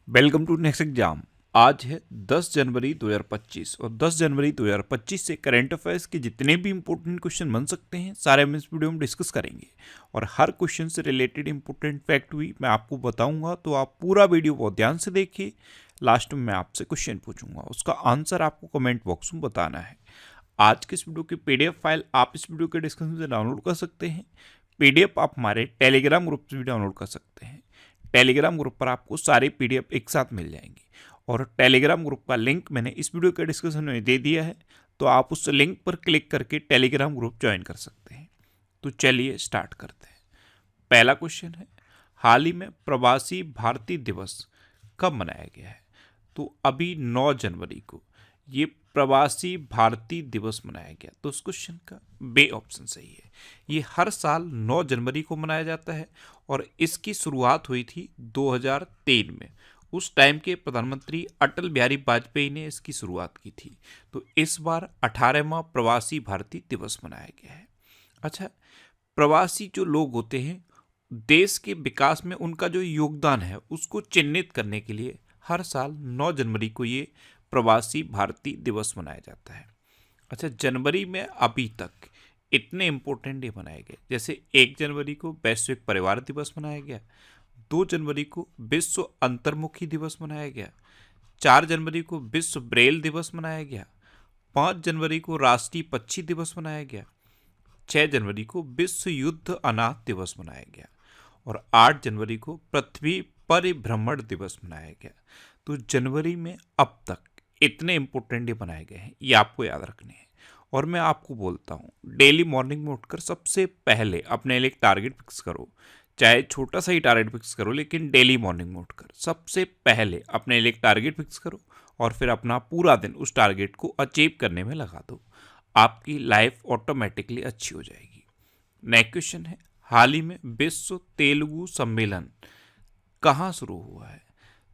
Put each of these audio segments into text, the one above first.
Welcome to next exam. आज है 10 जनवरी 2025 और 10 जनवरी 2025 से करंट अफेयर्स के जितने भी इंपॉर्टेंट क्वेश्चन बन सकते हैं सारे हम इस वीडियो में डिस्कस करेंगे और हर क्वेश्चन से रिलेटेड इंपॉर्टेंट फैक्ट भी मैं आपको बताऊंगा, तो आप पूरा वीडियो बहुत ध्यान से देखिए। लास्ट में मैं आपसे क्वेश्चन पूछूंगा, उसका आंसर आपको कमेंट बॉक्स में बताना है। आज के इस वीडियो की पीडीएफ फाइल आप इस वीडियो के डिस्क्रिप्शन से डाउनलोड कर सकते हैं। पीडीएफ आप हमारे टेलीग्राम ग्रुप से भी डाउनलोड कर सकते हैं। टेलीग्राम ग्रुप पर आपको सारे पीडीएफ एक साथ मिल जाएंगे और टेलीग्राम ग्रुप का लिंक मैंने इस वीडियो के डिस्क्रिप्शन में दे दिया है, तो आप उस लिंक पर क्लिक करके टेलीग्राम ग्रुप ज्वाइन कर सकते हैं। तो चलिए स्टार्ट करते हैं। पहला क्वेश्चन है, हाल ही में प्रवासी भारतीय दिवस कब मनाया गया है? तो अभी 9 जनवरी को ये प्रवासी भारतीय दिवस मनाया गया। तो उस क्वेश्चन का बे ऑप्शन सही है। ये हर साल 9 जनवरी को मनाया जाता है और इसकी शुरुआत हुई थी 2003 में। उस टाइम के प्रधानमंत्री अटल बिहारी वाजपेयी ने इसकी शुरुआत की थी। तो इस बार 18वां प्रवासी भारतीय दिवस मनाया गया है। अच्छा, प्रवासी जो लोग होते हैं, देश के विकास में उनका जो योगदान है उसको चिन्हित करने के लिए हर साल 9 जनवरी को ये प्रवासी भारतीय दिवस मनाया जाता है। अच्छा, जनवरी में अभी तक इतने इम्पोर्टेंट डे मनाए गए, जैसे 1 जनवरी को वैश्विक परिवार दिवस मनाया गया, 2 जनवरी को विश्व अंतर्मुखी दिवस मनाया गया, 4 जनवरी को विश्व ब्रेल दिवस मनाया गया, 5 जनवरी को राष्ट्रीय पक्षी दिवस मनाया गया, 6 जनवरी को विश्व युद्ध अनाथ दिवस मनाया गया और 8 जनवरी को पृथ्वी परिभ्रमण दिवस मनाया गया। तो जनवरी में अब तक इतने इंपॉर्टेंट डे बनाए गए हैं, ये आपको याद रखने हैं। और मैं आपको बोलता हूँ, डेली मॉर्निंग में उठकर सबसे पहले अपने लिए एक टारगेट फिक्स करो, चाहे छोटा सा ही टारगेट फिक्स करो, लेकिन डेली मॉर्निंग में उठकर सबसे पहले अपने लिए एक टारगेट फिक्स करो और फिर अपना पूरा दिन उस टारगेट को अचीव करने में लगा दो। आपकी लाइफ ऑटोमेटिकली अच्छी हो जाएगी। नेक्स्ट क्वेश्चन है, हाल ही में विश्व तेलुगु सम्मेलन कहाँ शुरू हुआ है?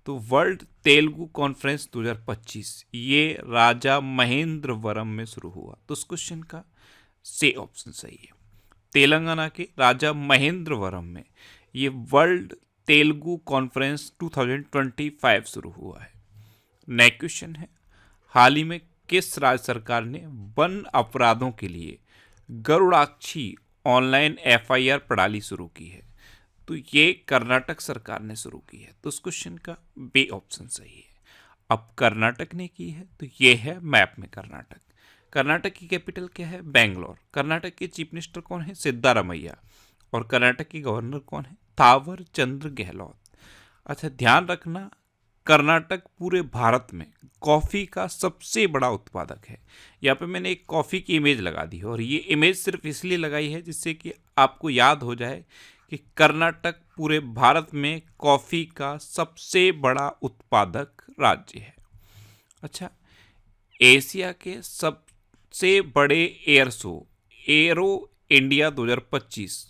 तो वर्ल्ड तेलुगु कॉन्फ्रेंस 2025 ये राजा महेंद्रवरम में शुरू हुआ। तो उस क्वेश्चन का सी ऑप्शन सही है। तेलंगाना के राजा महेंद्रवरम में ये वर्ल्ड तेलुगु कॉन्फ्रेंस 2025 शुरू हुआ है। नेक्स्ट क्वेश्चन है, हाल ही में किस राज्य सरकार ने वन अपराधों के लिए गरुड़ाक्षी ऑनलाइन एफआईआर प्रणाली शुरू की है? तो ये कर्नाटक सरकार ने शुरू की है। तो उस क्वेश्चन का बी ऑप्शन सही है। अब कर्नाटक ने की है तो ये है मैप में कर्नाटक। कर्नाटक की कैपिटल क्या है? बेंगलोर। कर्नाटक के चीफ मिनिस्टर कौन है? सिद्धारमैया। और कर्नाटक के गवर्नर कौन है? थावर चंद्र गहलोत। अच्छा, ध्यान रखना, कर्नाटक पूरे भारत में कॉफ़ी का सबसे बड़ा उत्पादक है। यहाँ पे मैंने एक कॉफ़ी की इमेज लगा दी है और ये इमेज सिर्फ इसलिए लगाई है जिससे कि आपको याद हो जाए कि कर्नाटक पूरे भारत में कॉफ़ी का सबसे बड़ा उत्पादक राज्य है। अच्छा, एशिया के सबसे बड़े एयर शो एरो इंडिया 2025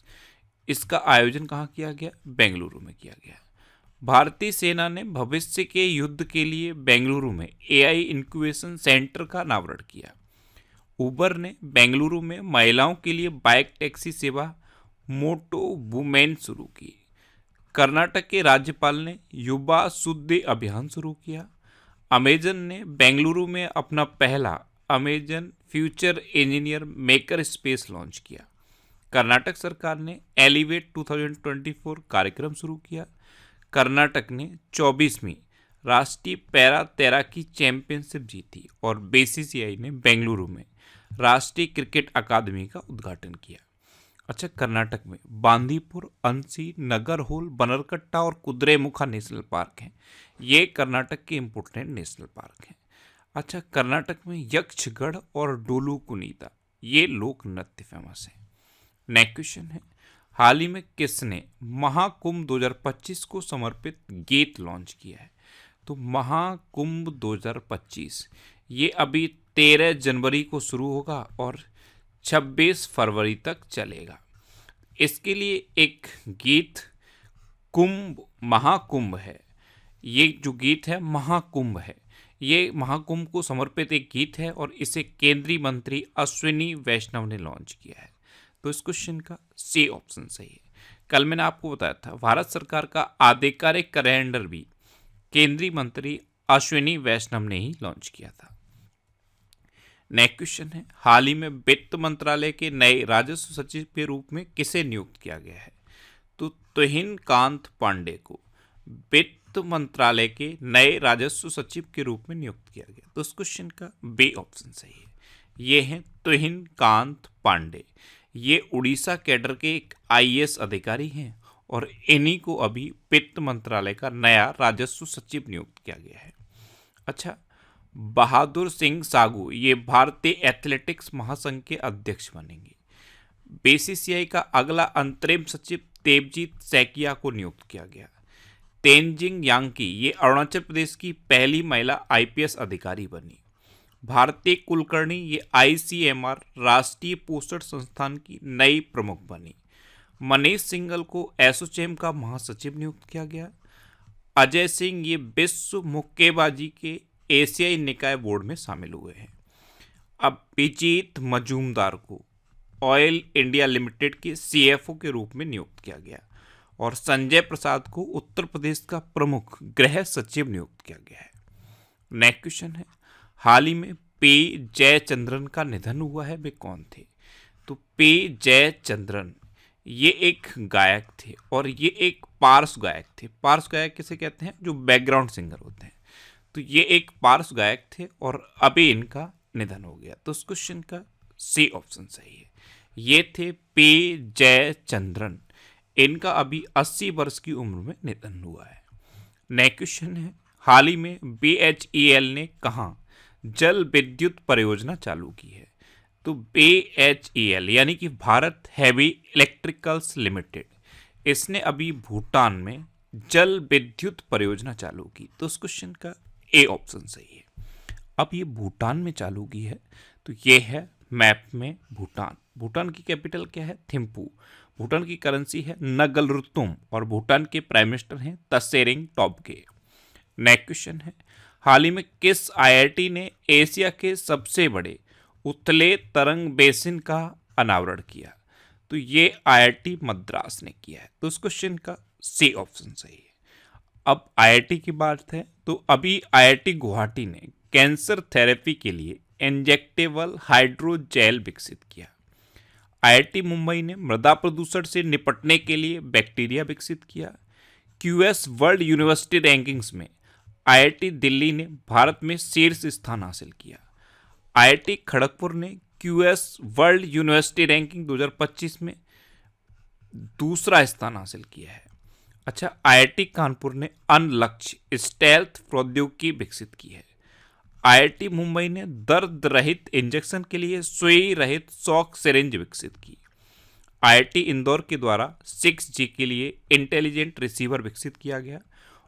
इसका आयोजन कहाँ किया गया? बेंगलुरु में किया गया। भारतीय सेना ने भविष्य के युद्ध के लिए बेंगलुरु में एआई इंक्यूबेशन सेंटर का अनावरण किया। उबर ने बेंगलुरु में महिलाओं के लिए बाइक टैक्सी सेवा मोटो वुमेन शुरू की। कर्नाटक के राज्यपाल ने युवा शुद्धि अभियान शुरू किया। अमेजन ने बेंगलुरु में अपना पहला Amazon future engineer maker space launch किया। कर्नाटक सरकार ने एलिवेट 2024 कार्यक्रम शुरू किया। कर्नाटक ने 24वीं राष्ट्रीय पैरा तैराकी चैंपियनशिप जीती और बीसीसीआई ने बेंगलुरु में राष्ट्रीय क्रिकेट अकादमी का उद्घाटन किया। अच्छा, कर्नाटक में बांदीपुर, अंसी, नगरहोल, बनरकट्टा और कुद्रेमुखा नेशनल पार्क हैं। ये कर्नाटक के इम्पोर्टेंट नेशनल पार्क हैं। अच्छा, कर्नाटक में यक्षगढ़ और डोलू कुनीता ये लोक नृत्य फेमस हैं। नेक्स्ट क्वेश्चन है, हाल ही में किसने महाकुंभ 2025 को समर्पित गीत लॉन्च किया है? तो महाकुंभ 2025 ये अभी 13 जनवरी को शुरू होगा और 26 फरवरी तक चलेगा। इसके लिए एक गीत कुंभ महाकुंभ है, ये जो गीत है महाकुंभ है, ये महाकुंभ को समर्पित एक गीत है और इसे केंद्रीय मंत्री अश्विनी वैष्णव ने लॉन्च किया है। तो इस क्वेश्चन का सी ऑप्शन सही है। कल मैंने आपको बताया था भारत सरकार का आधिकारिक कैलेंडर भी केंद्रीय मंत्री अश्विनी वैष्णव ने ही लॉन्च किया था। नेक्स्ट क्वेश्चन है, हाल ही में वित्त मंत्रालय के नए राजस्व सचिव के रूप में किसे नियुक्त किया गया है? तो तुहिन कांत पांडे को वित्त मंत्रालय के नए राजस्व सचिव के रूप में नियुक्त किया गया। तो इस क्वेश्चन का बी ऑप्शन सही है। ये हैं तुहिन कांत पांडे। ये उड़ीसा कैडर के एक आईएएस अधिकारी हैं और इन्हीं को अभी वित्त मंत्रालय का नया राजस्व सचिव नियुक्त किया गया है। अच्छा, बहादुर सिंह सागू ये भारतीय एथलेटिक्स महासंघ के अध्यक्ष बनेंगे। बीसीसीआई का अगला अंतरिम सचिव तेबजीत सैकिया को नियुक्त किया गया। तेनजिंग यांकी ये अरुणाचल प्रदेश की पहली महिला आईपीएस अधिकारी बनी। भारतीय कुलकर्णी ये आईसीएमआर राष्ट्रीय पोषण संस्थान की नई प्रमुख बनी। मनीष सिंघल को एसोचैम का महासचिव नियुक्त किया गया। अजय सिंह ये विश्व मुक्केबाजी के एशियाई निकाय बोर्ड में शामिल हुए हैं। अभिजीत मजूमदार को ऑयल इंडिया लिमिटेड के सीएफओ के रूप में नियुक्त किया गया और संजय प्रसाद को उत्तर प्रदेश का प्रमुख गृह सचिव नियुक्त किया गया है। नेक्स्ट क्वेश्चन है, हाल ही में पी जयचंद्रन का निधन हुआ है, वे कौन थे? तो पी जयचंद्रन ये एक गायक थे और ये एक पार्श्व गायक थे। पार्श्व गायक किसे कहते हैं? जो बैकग्राउंड सिंगर होते हैं। तो ये एक पार्श्व गायक थे और अभी इनका निधन हो गया। तो इस क्वेश्चन का सी ऑप्शन सही है। ये थे पी जयचंद्रन। इनका अभी 80 वर्ष की उम्र में निधन हुआ है। नेक्स्ट क्वेश्चन है, हाल ही में बीएचईएल ने कहाँ जल विद्युत परियोजना चालू की है? तो बीएचईएल यानी कि भारत हैवी इलेक्ट्रिकल्स लिमिटेड, इसने अभी भूटान में जल विद्युत परियोजना चालू की। तो इस क्वेश्चन का ए ऑप्शन सही है। अब ये भूटान में चालू की है, तो ये है मैप में भूटान। भूटान की कैपिटल क्या है? थिम्पू। भूटान की करेंसी है नगलरुतुम और भूटान के प्राइम मिनिस्टर हैं तसेरिंग टोब्गे। नेक्स्ट क्वेश्चन है, हाल ही में किस आईआईटी ने एशिया के सबसे बड़े उथले तरंग बेसिन का अनावरण किया? तो ये आईआईटी मद्रास ने किया है। तो इस क्वेश्चन का सी ऑप्शन सही है। अब आईआईटी की बात है, तो अभी आईआईटी गुवाहाटी ने कैंसर थेरेपी के लिए इंजेक्टेबल हाइड्रोजेल विकसित किया। आईआईटी मुंबई ने मृदा प्रदूषण से निपटने के लिए बैक्टीरिया विकसित किया। क्यूएस वर्ल्ड यूनिवर्सिटी रैंकिंग्स में आईआईटी दिल्ली ने भारत में शीर्ष स्थान हासिल किया। आईआईटी खड़गपुर ने क्यूएस वर्ल्ड यूनिवर्सिटी रैंकिंग 2025 में दूसरा स्थान हासिल किया है। अच्छा, आईआईटी कानपुर ने अनलक्ष्य स्टेल्थ प्रौद्योगिकी विकसित की है। आईआईटी मुंबई ने दर्द रहित इंजेक्शन के लिए सुई रहित शॉक सिरिंज विकसित की। आईआईटी इंदौर के द्वारा 6G के लिए इंटेलिजेंट रिसीवर विकसित किया गया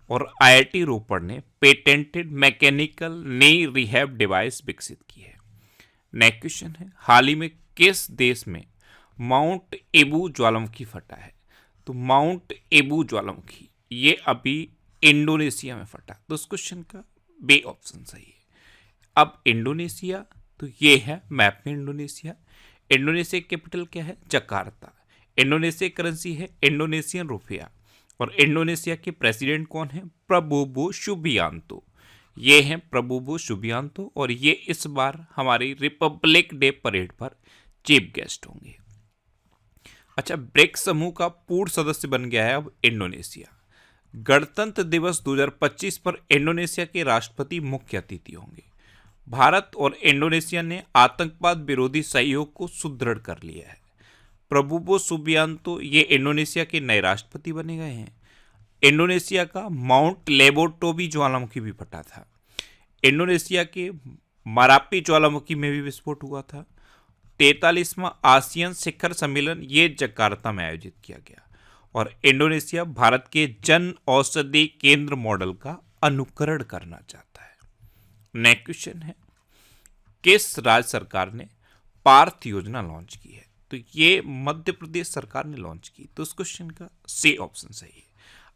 और आईआईटी रोपड़ ने पेटेंटेड मैकेनिकल नी रिहैब डिवाइस विकसित की है। नेक्स्ट क्वेश्चन है, हाल ही में किस देश में माउंट एबू ज्वालामुखी फटा है? तो माउंट एबू ज्वालामुखी ये अभी इंडोनेशिया में फटा। तो इस क्वेश्चन का बी ऑप्शन सही है। अब इंडोनेशिया, तो ये है मैप में इंडोनेशिया। इंडोनेशिया की कैपिटल क्या है? जकार्ता। इंडोनेशिया करेंसी है इंडोनेशियन रुपया और इंडोनेशिया के प्रेसिडेंट कौन है? Prabowo Subianto. ये हैं प्रबोवो सुबियांतो और ये इस बार हमारी रिपब्लिक डे परेड पर चीफ गेस्ट होंगे। अच्छा, ब्रिक्स समूह का पूर्ण सदस्य बन गया है अब इंडोनेशिया। गणतंत्र दिवस 2025 पर इंडोनेशिया के राष्ट्रपति मुख्य अतिथि होंगे। भारत और इंडोनेशिया ने आतंकवाद विरोधी सहयोग को सुदृढ़ कर लिया है। प्रबोवो सुबियांतो ये इंडोनेशिया के नए राष्ट्रपति बने गए हैं। इंडोनेशिया का माउंट लेबोटोबी ज्वालामुखी भी फटा था। इंडोनेशिया के मरापी ज्वालामुखी में भी विस्फोट हुआ था। 43वां आसियान शिखर सम्मेलन ये जकार्ता में आयोजित किया गया और इंडोनेशिया भारत के जन औषधि केंद्र मॉडल का अनुकरण करना चाहता है। नेक्स्ट क्वेश्चन है, किस राज्य सरकार ने पार्थ योजना लॉन्च की है? तो ये मध्य प्रदेश सरकार ने लॉन्च की। तो इस क्वेश्चन का सी ऑप्शन सही है।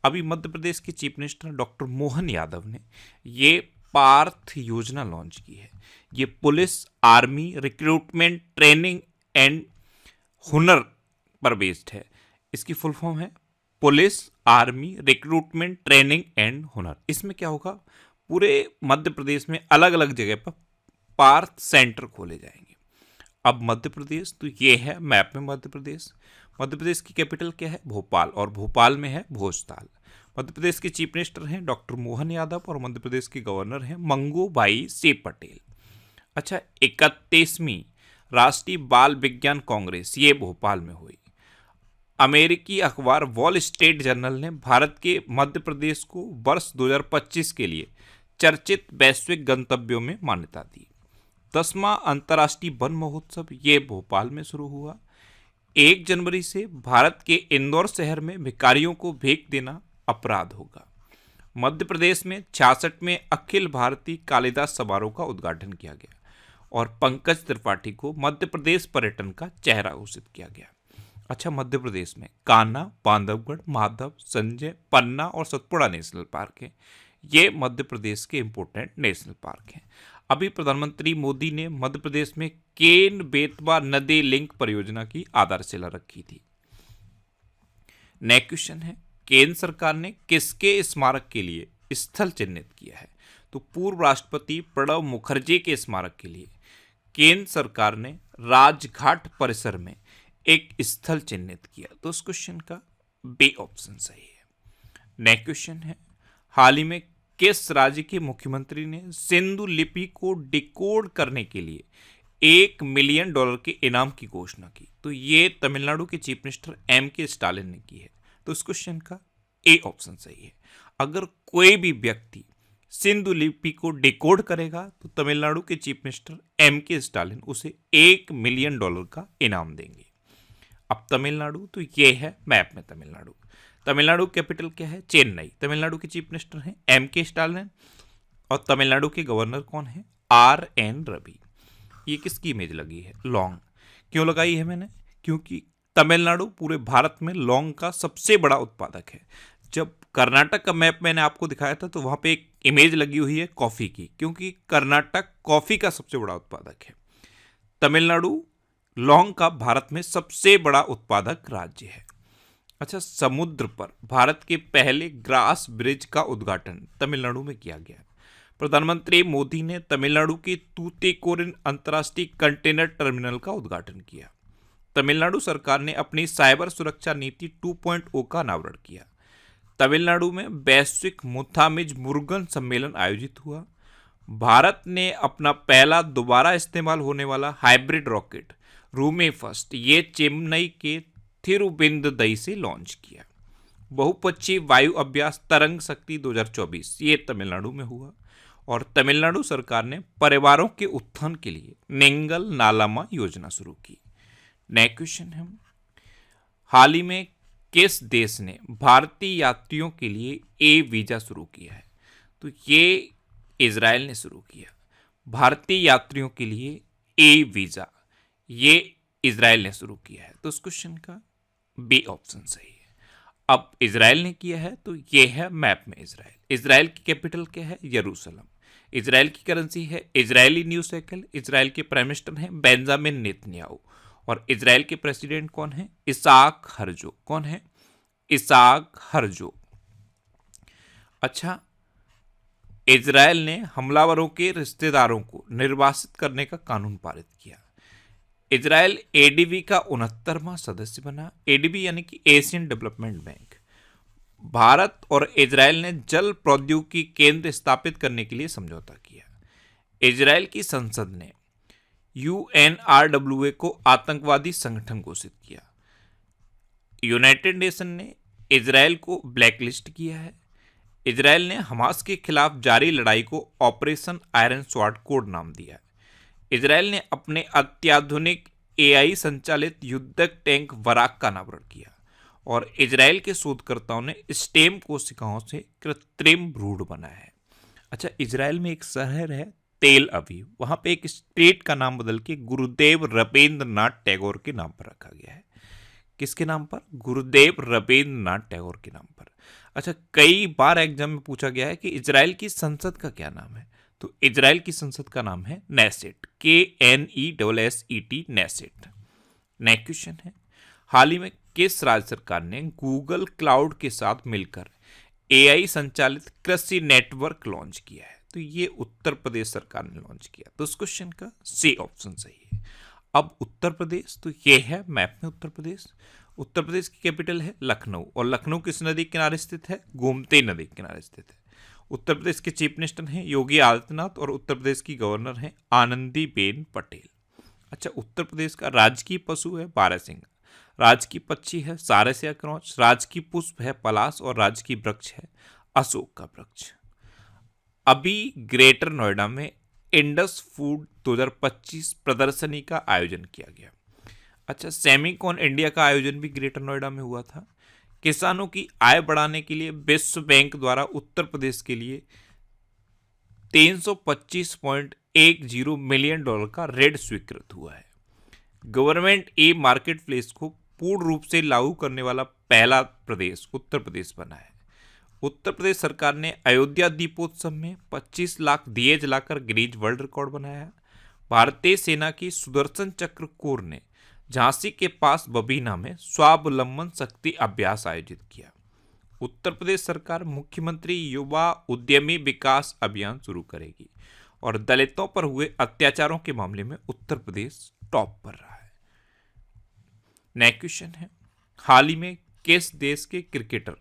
अभी मध्य प्रदेश के chief minister doctor Mohan Yadav ने ये पार्थ योजना लॉन्च की है। ये police, army, recruitment, training and हुनर पर बेस्ड है। इसकी फुल फॉर्म है police, army, recruitment, training and हुनर। इसमें क्या होगा, पूरे मध्य प्रदेश में अलग अलग जगह पर पार्थ सेंटर खोले जाएंगे। अब मध्य प्रदेश, तो ये है मैप में मध्य प्रदेश। मध्य प्रदेश की कैपिटल क्या है, भोपाल, और भोपाल में है भोजताल। मध्य प्रदेश के चीफ मिनिस्टर हैं डॉक्टर मोहन यादव और मध्य प्रदेश के गवर्नर हैं मंगूभाई सी पटेल। अच्छा, 31वीं राष्ट्रीय बाल विज्ञान कांग्रेस ये भोपाल में हुई। अमेरिकी अखबार वॉल स्ट्रीट जर्नल ने भारत के मध्य प्रदेश को वर्ष 2025 के लिए चर्चित वैश्विक गंतव्यों में मान्यता दी। 10वां अंतर्राष्ट्रीय वन महोत्सव ये भोपाल में शुरू हुआ। 1 जनवरी से भारत के इंदौर शहर में भिखारियों को भीख देना अपराध होगा। मध्य प्रदेश में 66वें अखिल भारतीय कालिदास समारोह का उद्घाटन किया गया और पंकज त्रिपाठी को मध्य प्रदेश पर्यटन का चेहरा घोषित किया गया। अच्छा, मध्य प्रदेश में कान्हा, बांधवगढ़, माधव, संजय, पन्ना और सतपुड़ा नेशनल पार्क है। ये मध्य प्रदेश के इंपोर्टेंट नेशनल पार्क हैं। अभी प्रधानमंत्री मोदी ने मध्य प्रदेश में केन बेतवा नदी लिंक परियोजना की आधारशिला रखी थी। नेक्स्ट क्वेश्चन है, केंद्र सरकार ने किसके स्मारक के लिए स्थल चिन्हित किया है? तो पूर्व राष्ट्रपति प्रणब मुखर्जी के स्मारक के लिए केंद्र सरकार ने राजघाट परिसर में एक स्थल चिन्हित किया। तो उस क्वेश्चन का बी ऑप्शन सही है। नेक्स्ट क्वेश्चन है, हाल ही में किस राज्य के मुख्यमंत्री ने सिंधु लिपि को डिकोड करने के लिए $1 मिलियन के इनाम की घोषणा की? तो ये तमिलनाडु के चीफ मिनिस्टर M.K. स्टालिन ने की है। तो इस क्वेश्चन का ए ऑप्शन सही है। अगर कोई भी व्यक्ति सिंधु लिपि को डिकोड करेगा तो तमिलनाडु के चीफ मिनिस्टर M.K. स्टालिन उसे $1 मिलियन का इनाम देंगे। अब तमिलनाडु, तो ये है मैप में तमिलनाडु। तमिलनाडु कैपिटल क्या है, चेन्नई। तमिलनाडु के चीफ मिनिस्टर हैं M.K. स्टालिन और तमिलनाडु के गवर्नर कौन है, R.N. रवि। ये किसकी इमेज लगी है, लौंग। क्यों लगाई है मैंने, क्योंकि तमिलनाडु पूरे भारत में लौंग का सबसे बड़ा उत्पादक है। जब कर्नाटक का मैप मैंने आपको दिखाया था तो वहां पे एक इमेज लगी हुई है कॉफी की, क्योंकि कर्नाटक कॉफी का सबसे बड़ा उत्पादक है। तमिलनाडु लौंग का भारत में सबसे बड़ा उत्पादक राज्य है। अच्छा, समुद्र पर भारत के पहले ग्रास ब्रिज का उद्घाटन तमिलनाडु में किया गया। प्रधानमंत्री मोदी ने तमिलनाडु के तूतीकोरिन अंतर्राष्ट्रीय कंटेनर टर्मिनल का उद्घाटन किया। तमिलनाडु सरकार ने अपनी साइबर सुरक्षा नीति 2.0 का अनावरण किया। तमिलनाडु में वैश्विक मुथामिज मुरुगन सम्मेलन आयोजित हुआ। भारत ने अपना पहला दोबारा इस्तेमाल होने वाला हाइब्रिड रॉकेट रूमे फर्स्ट ये चेन्नई के थिरुविंददई से लॉन्च किया। बहुपक्षीय वायु अभ्यास तरंग शक्ति 2024 ये तमिलनाडु में हुआ और तमिलनाडु सरकार ने परिवारों के उत्थान के लिए नेंगल नालामा योजना शुरू की। नेक्स्ट क्वेश्चन है, हाल ही में किस देश ने भारतीय यात्रियों के लिए ए वीजा शुरू किया है? तो ये इजराइल ने शुरू किया। भारतीय यात्रियों के लिए ए वीजा ये इजराइल ने शुरू किया है। तो उस क्वेश्चन का बी ऑप्शन सही है। अब इजराइल ने किया है तो ये है मैप में इजराइल। इजराइल की कैपिटल क्या है, यरूशलेम। इजराइल की करेंसी है इजरायली न्यू शेकल। इजराइल के प्राइम मिनिस्टर हैं बेंजामिन नेतन्याहू और इजराइल के प्रेसिडेंट कौन है, इसाक हर्जोग। कौन है, इसाक हर्जोग। अच्छा, इजराइल ने हमलावरों के रिश्तेदारों को निर्वासित करने का कानून पारित किया। इजराइल एडीबी का 69वां सदस्य बना। एडीबी यानी कि एशियन डेवलपमेंट बैंक। भारत और इजराइल ने जल प्रौद्योगिकी केंद्र स्थापित करने के लिए समझौता किया। इजराइल की संसद ने UNRWA को आतंकवादी संगठन घोषित किया। यूनाइटेड नेशन ने इजराइल को ब्लैकलिस्ट किया है। इजराइल ने हमास के खिलाफ जारी लड़ाई को ऑपरेशन आयरन स्वॉर्ड कोड नाम दिया। इजराइल ने अपने अत्याधुनिक AI संचालित युद्धक टैंक वराक का अनावरण किया और इजराइल के शोधकर्ताओं ने स्टेम कोशिकाओं से कृत्रिम भ्रूण बनाया है। अच्छा, इजराइल में एक शहर है तेल अवीव, वहां पे एक स्टेट का नाम बदल के गुरुदेव रवींद्रनाथ टैगोर के नाम पर रखा गया है। किसके नाम पर, गुरुदेव रवींद्रनाथ टैगोर के नाम पर। अच्छा, कई बार एग्जाम में पूछा गया है कि इजराइल की संसद का क्या नाम है, तो इजराइल की संसद का नाम है KNESSET, नेसेट। नेक्स्ट क्वेश्चन है, हाल ही में किस राज्य सरकार ने गूगल क्लाउड के साथ मिलकर एआई संचालित कृषि नेटवर्क लॉन्च किया है? तो ये उत्तर प्रदेश सरकार ने लॉन्च किया। तो इस क्वेश्चन का सी ऑप्शन सही है। अब उत्तर प्रदेश, तो ये है मैप में उत्तर प्रदेश। उत्तर प्रदेश की कैपिटल है लखनऊ, और लखनऊ किस नदी के किनारे स्थित है? गोमती नदी के किनारे स्थित है। उत्तर प्रदेश के चीफ मिनिस्टर हैं योगी आदित्यनाथ, और उत्तर प्रदेश की गवर्नर हैं आनंदीबेन पटेल। अच्छा, उत्तर प्रदेश का राजकीय पशु है बारहसिंगा, राजकीय पक्षी है सारसिया क्रॉच, राजकीय पुष्प है पलाश, और राजकीय वृक्ष है अशोक का वृक्ष। अभी ग्रेटर नोएडा में इंडस फूड 2025 प्रदर्शनी का आयोजन किया गया। अच्छा, सेमिकॉन इंडिया का आयोजन भी ग्रेटर नोएडा में हुआ था। किसानों की आय बढ़ाने के लिए विश्व बैंक द्वारा उत्तर प्रदेश के लिए $325.10 मिलियन का ऋण स्वीकृत हुआ है। गवर्नमेंट ई मार्केट प्लेस को पूर्ण रूप से लागू करने वाला पहला प्रदेश उत्तर प्रदेश बना है। उत्तर प्रदेश सरकार ने अयोध्या दीपोत्सव में 25 लाख दिए जलाकर गिनीज वर्ल्ड रिकॉर्ड बनाया। भारतीय सेना की सुदर्शन चक्र कोर ने झांसी के पास बबीना में स्वावलंबन शक्ति अभ्यास आयोजित किया। उत्तर प्रदेश सरकार मुख्यमंत्री युवा उद्यमी विकास अभियान शुरू करेगी, और दलितों पर हुए अत्याचारों के मामले में उत्तर प्रदेश टॉप पर रहा है। नेक्स्ट क्वेश्चन है, हाल ही में किस देश के क्रिकेटर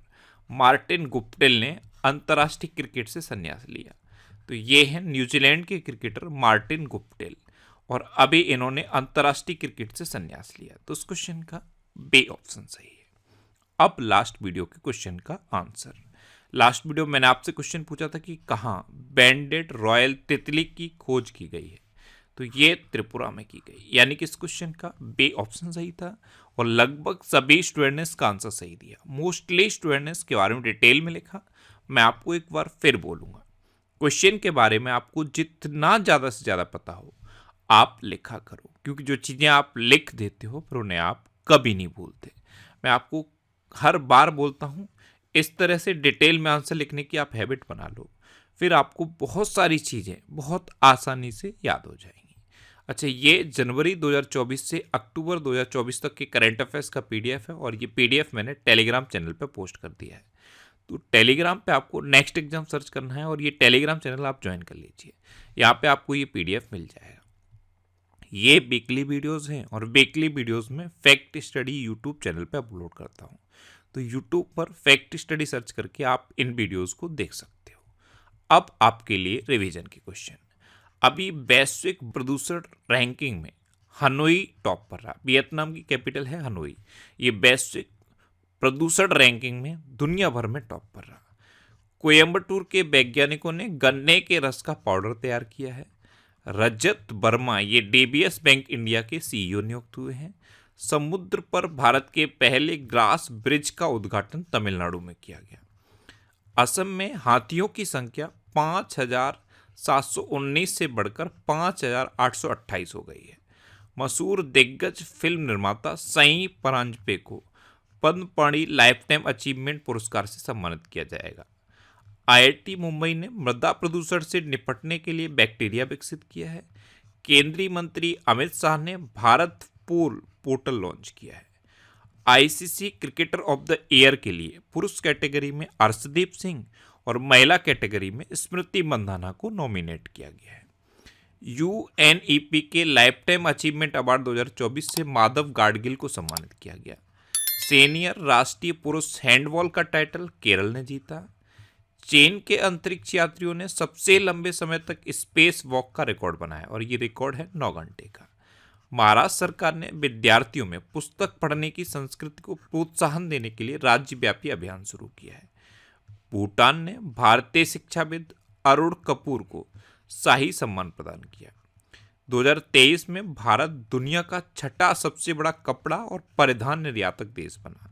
मार्टिन गुप्टिल ने अंतर्राष्ट्रीय क्रिकेट से संन्यास लिया? तो ये है न्यूजीलैंड के क्रिकेटर मार्टिन गुप्टिल, और अभी इन्होंने अंतर्राष्ट्रीय क्रिकेट से संन्यास लिया। तो इस क्वेश्चन का बी ऑप्शन सही है। अब लास्ट वीडियो के क्वेश्चन का आंसर। लास्ट वीडियो मैंने आपसे क्वेश्चन पूछा था कि कहाँ बैंडेड रॉयल तितली की खोज की गई है? तो ये त्रिपुरा में की गई, यानी कि इस क्वेश्चन का बी ऑप्शन सही था, और लगभग सभी स्टूडेंट ने इसका आंसर सही दिया। मोस्टली स्टूडेंट ने इसके बारे में डिटेल में लिखा। मैं आपको एक बार फिर बोलूँगा, क्वेश्चन के बारे में आपको जितना ज़्यादा से ज़्यादा पता हो आप लिखा करो, क्योंकि जो चीज़ें आप लिख देते हो फिर उन्हें आप कभी नहीं भूलते। मैं आपको हर बार बोलता हूँ, इस तरह से डिटेल में आंसर लिखने की आप हैबिट बना लो, फिर आपको बहुत सारी चीज़ें बहुत आसानी से याद हो जाएंगी। अच्छा, ये जनवरी 2024 से अक्टूबर 2024 तक के करंट अफेयर्स का पीडीएफ है, और ये पीडीएफ मैंने टेलीग्राम चैनल पे पोस्ट कर दिया है। तो टेलीग्राम पे आपको नेक्स्ट एग्जाम सर्च करना है, और ये टेलीग्राम चैनल आप ज्वाइन कर लीजिए। यहाँ पे आपको ये पीडीएफ मिल जाएगा। ये वीकली वीडियोस हैं, और वीकली वीडियोस में फैक्ट स्टडी यूट्यूब चैनल पे अपलोड करता हूँ। तो यूट्यूब पर फैक्ट स्टडी सर्च करके आप इन वीडियोस को देख सकते हो। अब आपके लिए रिवीजन के क्वेश्चन। अभी वैश्विक प्रदूषण रैंकिंग में हनोई टॉप पर रहा। वियतनाम की कैपिटल है हनोई। ये वैश्विक प्रदूषण रैंकिंग में दुनिया भर में टॉप पर रहा। कोयम्बटूर के वैज्ञानिकों ने गन्ने के रस का पाउडर तैयार किया है। रजत वर्मा ये डीबीएस बैंक इंडिया के सीईओ नियुक्त हुए हैं। समुद्र पर भारत के पहले ग्लास ब्रिज का उद्घाटन तमिलनाडु में किया गया। असम में हाथियों की संख्या 5,719 से बढ़कर 5,828 हो गई है। मशहूर दिग्गज फिल्म निर्माता सई परांजपे को पद्मपाणि लाइफ टाइम अचीवमेंट पुरस्कार से सम्मानित किया जाएगा। आईआईटी मुंबई ने मृदा प्रदूषण से निपटने के लिए बैक्टीरिया विकसित किया है। केंद्रीय मंत्री अमित शाह ने भारत पूल पोर्टल लॉन्च किया है। ICC cricketer of the year के लिए पुरुष कैटेगरी में अर्शदीप सिंह और महिला कैटेगरी में स्मृति मंधाना को नॉमिनेट किया गया है। यूएनईपी के लाइफ टाइम अचीवमेंट अवार्ड 2024 से माधव गाडगिल को सम्मानित किया गया। सीनियर राष्ट्रीय पुरुष हैंडबॉल का टाइटल केरल ने जीता। चीन के अंतरिक्ष यात्रियों ने सबसे लंबे समय तक स्पेस वॉक का रिकॉर्ड बनाया, और ये रिकॉर्ड है 9 घंटे का। महाराष्ट्र सरकार ने विद्यार्थियों में पुस्तक पढ़ने की संस्कृति को प्रोत्साहन देने के लिए राज्यव्यापी अभियान शुरू किया है। भूटान ने भारतीय शिक्षाविद अरुण कपूर को शाही सम्मान प्रदान किया। 2023 में भारत दुनिया का छठा सबसे बड़ा कपड़ा और परिधान निर्यातक देश बना।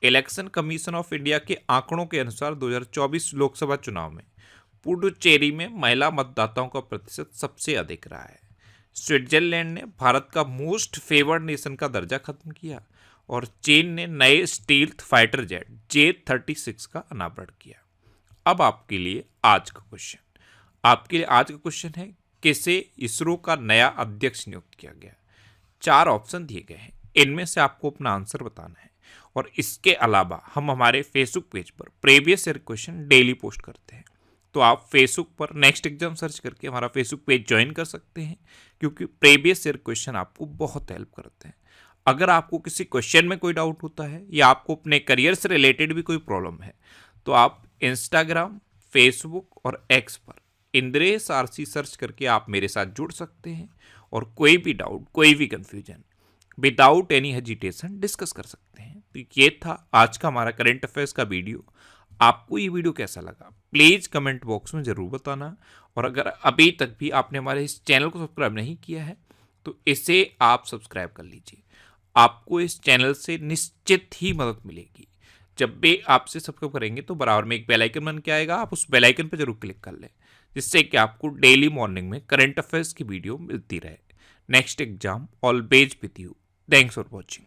इलेक्शन कमीशन ऑफ इंडिया के आंकड़ों के अनुसार 2024 लोकसभा चुनाव में पुडुचेरी में महिला मतदाताओं का प्रतिशत सबसे अधिक रहा है। स्विट्जरलैंड ने भारत का मोस्ट फेवर्ड नेशन का दर्जा खत्म किया, और चीन ने नए स्टील्थ फाइटर जेट J-36 का अनावरण किया। अब आपके लिए आज का क्वेश्चन है, किसे इसरो का नया अध्यक्ष नियुक्त किया गया? 4 ऑप्शन दिए गए हैं, इनमें से आपको अपना आंसर बताना है। और इसके अलावा हम हमारे फेसबुक पेज पर previous year question daily post करते हैं। तो आप फेसबुक पर नेक्स्ट एग्जाम सर्च करके हमारा फेसबुक पेज ज्वाइन कर सकते हैं, क्योंकि प्रीवियस ईयर क्वेश्चन आपको बहुत हेल्प करते हैं। अगर आपको किसी क्वेश्चन में कोई डाउट होता है या आपको अपने करियर से रिलेटेड भी कोई प्रॉब्लम है, तो आप इंस्टाग्राम, फेसबुक और एक्स पर इंद्रेश आरसी सर्च करके आप मेरे साथ जुड़ सकते हैं और कोई भी डाउट, कोई भी confusion without any hesitation discuss कर सकते हैं। तो ये था आज का हमारा करंट अफेयर्स का वीडियो। आपको ये वीडियो कैसा लगा प्लीज़ कमेंट बॉक्स में ज़रूर बताना, और अगर अभी तक भी आपने हमारे इस चैनल को सब्सक्राइब नहीं किया है तो इसे आप सब्सक्राइब कर लीजिए। आपको इस चैनल से निश्चित ही मदद मिलेगी। जब भी आपसे सब्सक्राइब करेंगे तो बराबर में एक बेल आइकन बन के आएगा, आप उस बेल आइकन पर जरूर क्लिक कर लें, जिससे कि आपको डेली मॉर्निंग में करंट अफेयर्स की वीडियो मिलती रहे। Next exam always with you. Thanks for watching.